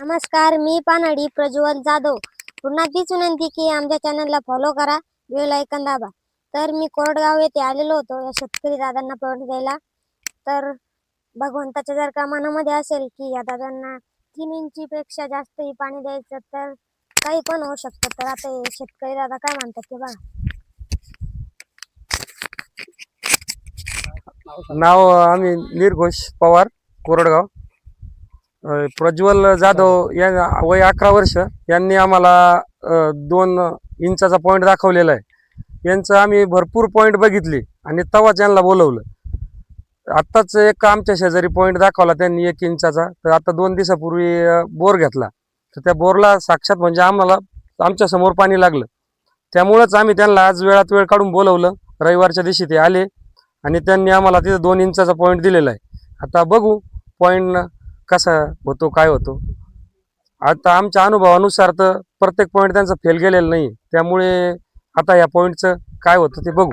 नमस्कार, मी पानडी प्रज्वल जाधव. पुन्हा तीच विनंती की आमच्या चॅनलला फॉलो करा, बेल आयकॉन दाबा. तर मी कोरडगाव येथे आलेलो होतो या शेतकरी दादांना पॉईंट द्यायला. तर भगवंताच्या जर का मनामध्ये असेल की या दादांना 3 इंचीपेक्षा जास्तही पाणी द्यायचं तर काही पण होऊ शकतं. तर आता हे शेतकरी दादा काय म्हणतात ते बघा. नाव आम्ही निर्घोष पवार, कोरडगाव. प्रज्वल जाधव या वय 11 वर्ष यांनी आम्हाला 2 इंचाचा पॉईंट दाखवलेला आहे. यांचं आम्ही भरपूर पॉईंट बघितले आणि तेव्हाच यांना बोलवलं. आत्ताच एक आमच्या शेजारी पॉईंट दाखवला त्यांनी 1 इंचाचा. तर आता 2 दिवसापूर्वी बोर घेतला, तर त्या बोरला साक्षात म्हणजे आम्हाला आमच्या समोर पाणी लागलं. त्यामुळंच आम्ही त्यांना आज वेळात वेळ काढून बोलवलं. रविवारच्या दिवशी ते आले आणि त्यांनी आम्हाला तिथे 2 इंचाचा पॉईंट दिलेला आहे. आता बघू पॉईंट कसा होतो, काय होतो. आता आमच्या अनुभवानुसार तर प्रत्येक पॉईंट त्यांचा फेल गेलेला नाही. त्यामुळे आता या पॉईंटचं काय होतं ते बघू.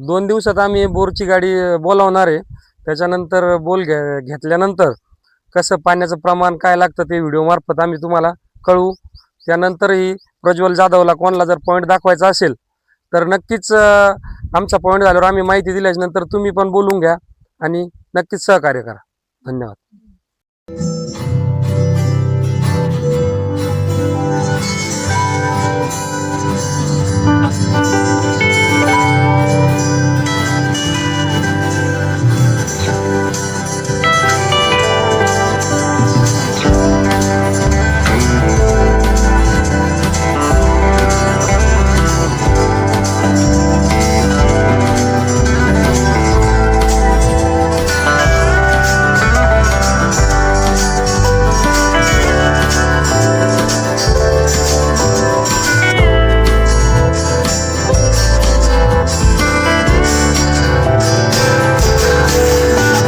2 दिवसात आम्ही बोरची गाडी बोलावणार आहे. त्याच्यानंतर बोल घेतल्यानंतर कसं पाण्याचं प्रमाण काय लागतं ते व्हिडिओमार्फत आम्ही तुम्हाला कळवू. त्यानंतरही प्रज्वल जाधवला कोणाला जर पॉईंट दाखवायचा असेल तर नक्कीच आमचा पॉईंट झाल्यावर आम्ही माहिती दिल्याच्यानंतर तुम्ही पण बोलून घ्या आणि नक्कीच सहकार्य करा. धन्यवाद.